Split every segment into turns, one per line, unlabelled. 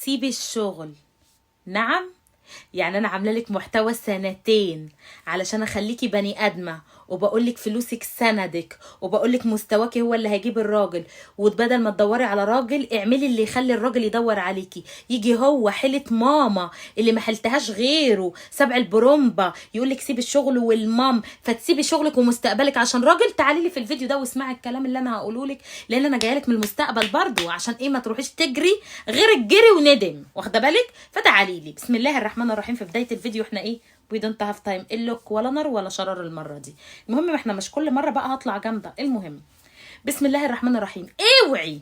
سيبي الشغل. نعم، يعني انا عامله لك محتوى سنتين علشان اخليكي بني ادمه، وبقولك فلوسك سندك، وبقولك مستواكي هو اللي هيجيب الراجل، وبدل ما تدوري على راجل اعملي اللي يخلي الراجل يدور عليكي. يجي هو حيلة ماما اللي ما حلتهاش غيره سبع البرومبا يقولك سيبي الشغل والمام، فتسيبي شغلك ومستقبلك عشان راجل. تعالي لي في الفيديو ده واسمعي الكلام اللي انا هقوله لك، لان انا جايه لك من المستقبل برضو عشان ايه ما تروحيش تجري غير الجري وندم، واخده بالك؟ فتعالي لي. بسم الله الرحمن الرحيم. في بدايه الفيديو احنا ايه؟ وي دونت هاف تايم اللوك ولا نار ولا شرار المره دي. المهم احنا مش كل مره بقى هطلع جامده. المهم بسم الله الرحمن الرحيم. اوعي،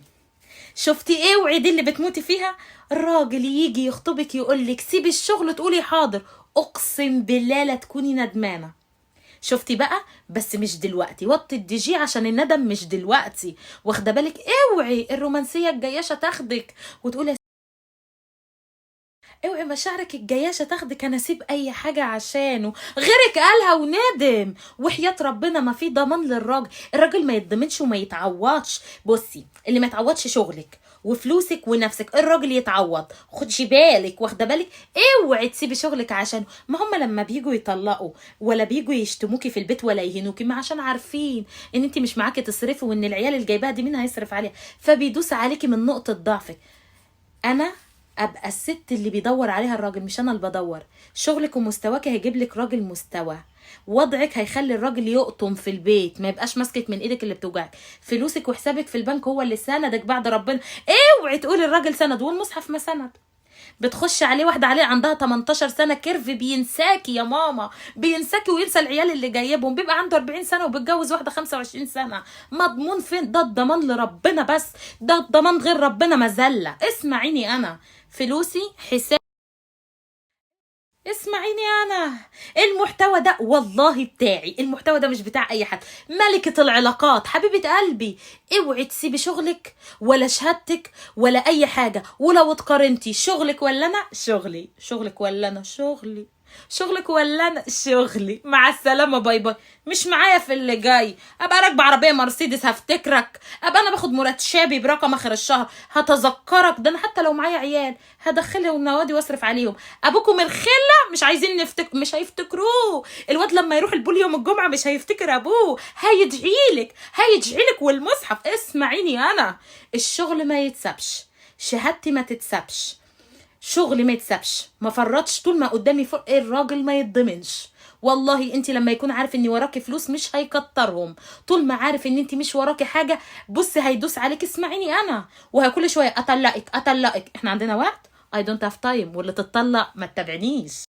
شفتي اوعي دي اللي بتموتي فيها؟ الراجل يجي يخطبك يقول لك سيبي الشغل تقولي حاضر، اقسم بالله لا تكوني ندمانه. شفتي بقى؟ بس مش دلوقتي، وطي الدي جي عشان الندم مش دلوقتي، واخده بالك؟ اوعي الرومانسيه الجياشه تاخدك وتقولي، اوعي مشاعرك الجياشه تاخدك انا اسيب اي حاجه عشانه. غيرك قالها وندم، وحياه ربنا ما في ضمان للراجل. الراجل ما يتضمنش وما يتعوضش. بصي، اللي ما يتعوضش شغلك وفلوسك ونفسك، الراجل يتعوض. خدش بالك، واخده بالك؟ اوعي تسيبي شغلك عشان ما هم لما بيجوا يطلقوا ولا بيجوا يشتموكي في البيت ولا يهنوكي، ما عشان عارفين ان انت مش معاكي تصرفي، وان العيال اللي جايباها دي مين هيصرف عليها، فبيدوس عليكي من نقطه ضعفك. انا ابقى الست اللي بيدور عليها الراجل، مش انا اللي بدور. شغلك ومستواك هيجيب لك راجل مستوى، وضعك هيخلي الراجل يقطم في البيت، ما يبقاش ماسكك من ايدك اللي بتوجعك. فلوسك وحسابك في البنك هو اللي سندك بعد ربنا. اوعي تقولي الراجل سند والمصحف ما سند. بتخش عليه واحده عليه عندها 18 سنه كيرف بينساكي يا ماما، بينساكي وينسى العيال اللي جايبهم. بيبقى عنده 40 سنه وبيتجوز واحده 25 سنه. مضمون فين؟ ده الضمان لربنا بس، ده الضمان غير ربنا مذله. اسمعيني انا، فلوسي حساب. اسمعيني انا، المحتوى ده والله بتاعي، المحتوى ده مش بتاع اي حد. ملكة العلاقات حبيبة قلبي. اوعي تسيبي شغلك ولا شهادتك ولا اي حاجة. ولو اتقارنتي شغلك ولا انا شغلي، شغلك ولا انا شغلي، شغلك ولا انا شغلي، مع السلامه باي باي. مش معايا في اللي جاي. ابقى راكبه عربيه مرسيدس هفتكرك، ابقى انا باخد مرتبي برقم اخر الشهر هتذكرك. ده انا حتى لو معايا عيال هدخلهم نوادي واصرف عليهم. ابوكم الخله مش عايزين مش هيفتكروه. الواد لما يروح البول يوم الجمعه مش هيفتكر ابوه، هيدعيلك هيدعيلك والمصحف. اسمعيني انا، الشغل ما يتسابش، شهادتي ما تتسابش، شغلي ما يتسابش، ما فرطش طول ما قدامي فرق. الراجل ما يتضمنش. والله انت لما يكون عارف ان وراكي فلوس مش هيكترهم، طول ما عارف ان انت مش وراكي حاجه بصي هيدوس عليك. اسمعيني انا، وهكل شويه اطلقك اطلقك. احنا عندنا وقت، I don't have time، واللي تتطلق ما تتابعنيش.